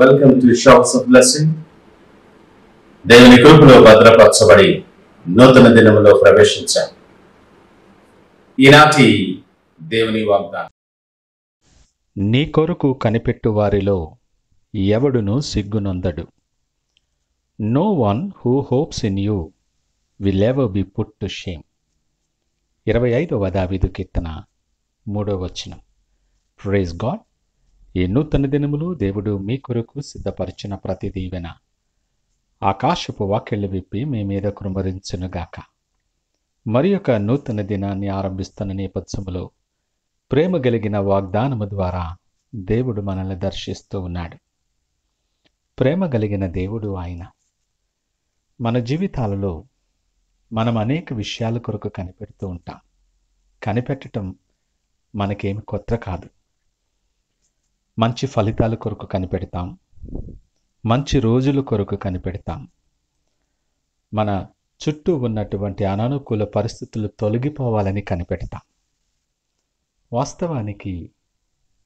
Welcome to shops of blessing. దేవుని కృపలో భద్రపరచబడి నూతన దినములో ప్రవేశించాం. ఈనాటి దేవుని వాగ్దానం. నీ కొరకు కనిపెట్టు వారిలో ఎవడును సిగ్గునొందడు. No one who hopes in you will ever be put to shame. 25వ దావీదు కీర్తన 3వ వచనం. Praise God. ఈ నూతన దినములు దేవుడు మీ కొరకు సిద్ధపరిచిన ప్రతి దీవెన ఆకాశపు వాక్యలు విప్పి మీ మీద కృమరించునుగాక. మరి ఒక నూతన దినాన్ని ఆరంభిస్తున్న నేపథ్యములో ప్రేమ కలిగిన వాగ్దానము ద్వారా దేవుడు మనల్ని దర్శిస్తూ ఉన్నాడు. ప్రేమ కలిగిన దేవుడు ఆయన. మన జీవితాలలో మనం అనేక విషయాల కొరకు కనిపెడుతూ ఉంటాం. కనిపెట్టడం మనకేమి కొత్త కాదు. మంచి ఫలితాల కొరకు కనిపెడతాం, మంచి రోజుల కొరకు కనిపెడతాం, మన చుట్టూ ఉన్నటువంటి అనానుకూల పరిస్థితులు తొలగిపోవాలని కనిపెడతాం. వాస్తవానికి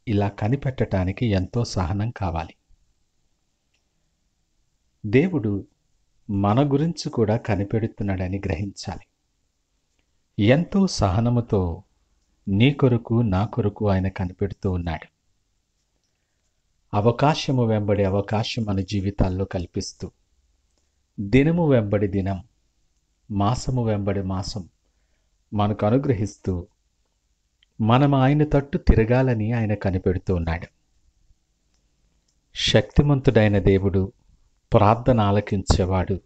ఇలా కనిపెట్టడానికి ఎంతో సహనం కావాలి. దేవుడు మన గురించి కూడా కనిపెడుతున్నాడని గ్రహించాలి. ఎంతో సహనముతో నీ కొరకు నా కొరకు ఆయన కనిపెడుతూ ఉన్నాడు. అవకాశము వెంబడి అవకాశం మన జీవితాల్లో కల్పిస్తూ, దినము వెంబడి దినం, మాసము వెంబడి మాసం మనకు అనుగ్రహిస్తూ మనం ఆయన తట్టు తిరగాలని ఆయన కనిపెడుతూ ఉన్నాడు. శక్తిమంతుడైన దేవుడు, ప్రార్థన ఆలకించేవాడు,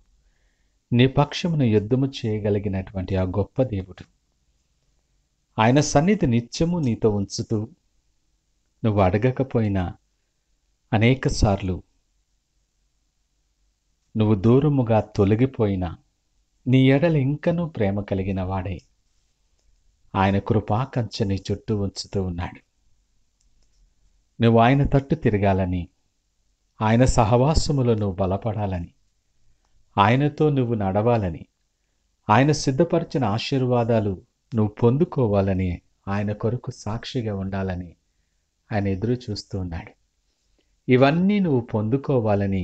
నీ పక్షమును యుద్ధము చేయగలిగినటువంటి ఆ గొప్ప దేవుడు, ఆయన సన్నిధి నిత్యము నీతో ఉంచుతూ నువ్వు అడగకపోయినా అనేక సార్లు నువ్వు దూరముగా తొలగిపోయినా నీ ఎడల ఇంకనూ ప్రేమ కలిగిన వాడే ఆయన కృపా కంచె నీ చుట్టూ ఉంచుతూ ఉన్నాడు. నువ్వు ఆయన తట్టు తిరగాలని, ఆయన సహవాసములో నువ్వు బలపడాలని, ఆయనతో నువ్వు నడవాలని, ఆయన సిద్ధపరిచిన ఆశీర్వాదాలు నువ్వు పొందుకోవాలని, ఆయన కొరకు సాక్షిగా ఉండాలని ఆయన ఎదురు చూస్తూ ఉన్నాడు. ఇవన్నీ నువ్వు పొందుకోవాలని,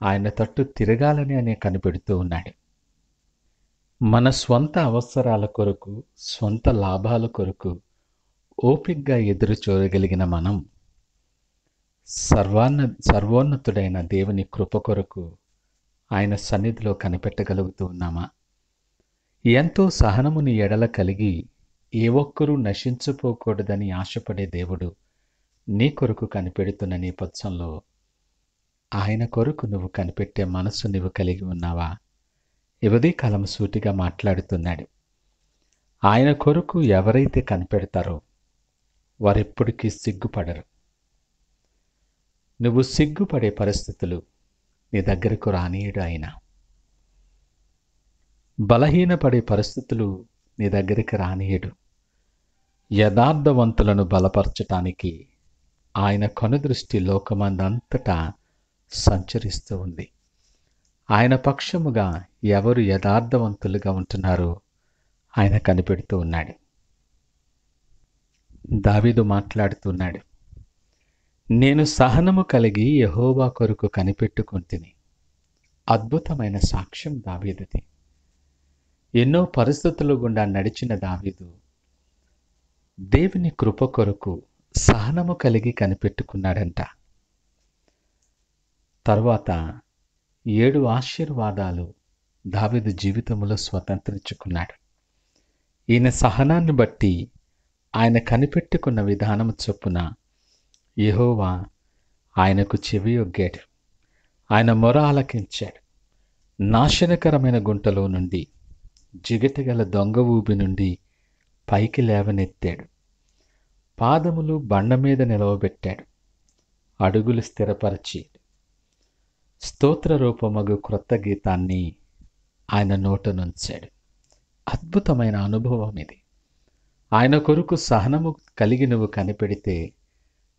ఆయన తట్టు తిరగాలని ఆయన కనిపెడుతూ ఉన్నాడు. మన స్వంత అవసరాల కొరకు, స్వంత లాభాల కొరకు ఓపికగా ఎదురు చూడగలిగిన మనం సర్వోన్నతుడైన దేవుని కృప కొరకు ఆయన సన్నిధిలో కనిపెట్టగలుగుతూ ఉన్నామా? ఎంతో సహనముని ఎడల కలిగి ఏ ఒక్కరూ నశించిపోకూడదని ఆశపడే దేవుడు నీ కొరకు కనిపెడుతున్న నేపథ్యంలో ఆయన కొరకు నువ్వు కనిపెట్టే మనసు నువ్వు కలిగి ఉన్నావా? ఉదయకాలం సూటిగా మాట్లాడుతున్నాడు. ఆయన కొరకు ఎవరైతే కనిపెడతారో వారెప్పటికీ సిగ్గుపడరు. నువ్వు సిగ్గుపడే పరిస్థితులు నీ దగ్గరకు రానీయడు ఆయన. బలహీనపడే పరిస్థితులు నీ దగ్గరికి రానీయడు. యథార్థవంతులను బలపరచటానికి ఆయన కనుదృష్టి లోకమందంతటా సంచరిస్తూ ఉంది. ఆయన పక్షముగా ఎవరు యథార్థవంతులుగా ఉంటున్నారో ఆయన కనిపెడుతూ ఉన్నాడు. దావీదు మాట్లాడుతున్నాడు, నేను సహనము కలిగి యెహోవా కొరకు కనిపెట్టుకుంటుని. అద్భుతమైన సాక్ష్యం దావీదుది. ఎన్నో పరిస్థితుల గుండా నడిచిన దావీదు దేవుని కృప కొరకు సహనము కలిగి కనిపెట్టుకున్నాడంట. తర్వాత 7 ఆశీర్వాదాలు దావీదు జీవితంలో స్వతంత్రించుకున్నాడు. ఈయన సహనాన్ని బట్టి, ఆయన కనిపెట్టుకున్న విధానం చొప్పున యెహోవా ఆయనకు చెవియొగ్గాడు. ఆయన మొర ఆలకించాడు. నాశనకరమైన గుంటలో నుండి, జిగటగల దొంగ ఊబి నుండి పైకి లేవనెత్తాడు. పాదములు బండ మీద నిలవబెట్టాడు. అడుగులు స్థిరపరిచి స్తోత్ర రూపమగు క్రొత్త గీతాన్ని ఆయన నోటనుంచాడు. అద్భుతమైన అనుభవం ఇది. ఆయన కొరకు సహనము కలిగి నువ్వు కనిపెడితే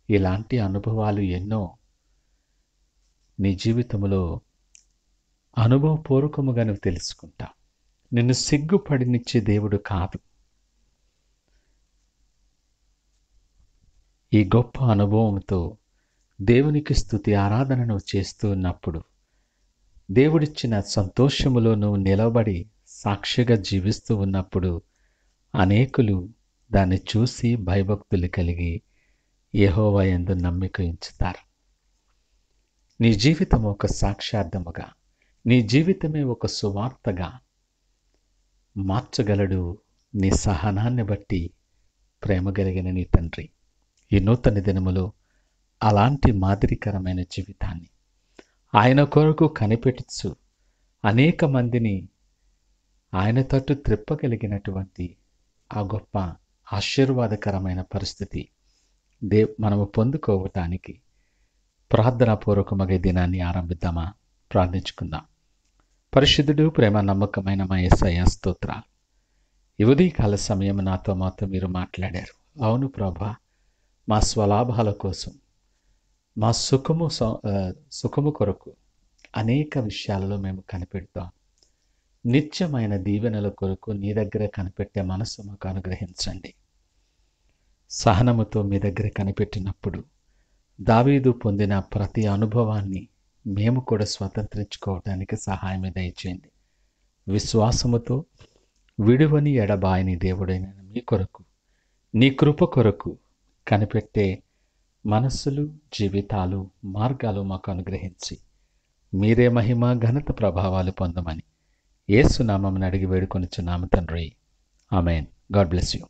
ఇలాంటి అనుభవాలు ఎన్నో నీ జీవితంలో అనుభవపూర్వకముగా నువ్వు తెలుసుకుంటావు. నిన్ను సిగ్గుపడినిచ్చే దేవుడు కాదు. ఈ గొప్ప అనుభవంతో దేవునికి స్తుతి ఆరాధనను చేస్తూ ఉన్నప్పుడు, దేవుడిచ్చిన సంతోషములో నువ్వు నిలబడి సాక్షిగా జీవిస్తూ ఉన్నప్పుడు అనేకులు దాన్ని చూసి భయభక్తులు కలిగి యెహోవా యందు నమ్మిక ఉంచుతారు. నీ జీవితం ఒక సాక్ష్యార్థముగా, నీ జీవితమే ఒక సువార్తగా మార్చగలడు నీ సహనాన్ని బట్టి ప్రేమ కలిగిన నీ తండ్రి. ఈ నూతన దినములో అలాంటి మాదిరికరమైన జీవితాన్ని ఆయన కొరకు కనిపెట్టుచు అనేక మందిని ఆయన తట్టు త్రిప్పగలిగినటువంటి ఆ గొప్ప ఆశీర్వాదకరమైన పరిస్థితి మనము పొందుకోవటానికి ప్రార్థనాపూర్వకమైన దినాన్ని ఆరంభిద్దామా? ప్రార్థించుకుందాం. పరిశుద్ధుడు, ప్రేమ నమ్మకమైన మా యేసయ్య స్తోత్రాలు. ఈ ఉదయకాల సమయం మాతో మీరు మాట్లాడారు. అవును ప్రభా, మా స్వలాభాల కోసం, మా సుఖము కొరకు అనేక విషయాలలో మేము కనిపెడతాం. నిత్యమైన దీవెనల కొరకు నీ దగ్గర కనిపెట్టే మనసు మాకు అనుగ్రహించండి. సహనముతో మీ దగ్గర కనిపెట్టినప్పుడు దావీదు పొందిన ప్రతి అనుభవాన్ని మేము కూడా స్వతంత్రించుకోవడానికి సహాయం దయచేయండి. విశ్వాసముతో విడువని ఎడబాయని దేవుడైన మీ కొరకు, నీ కృప కొరకు కనిపెట్టే మనస్సులు, జీవితాలు, మార్గాలు మాకు అనుగ్రహించి మీరే మహిమ, ఘనత, ప్రభావాలు పొందమని యేసు నామమున అడిగి వేడుకొనుచున్నాము తండ్రి. ఆమేన్. God bless you.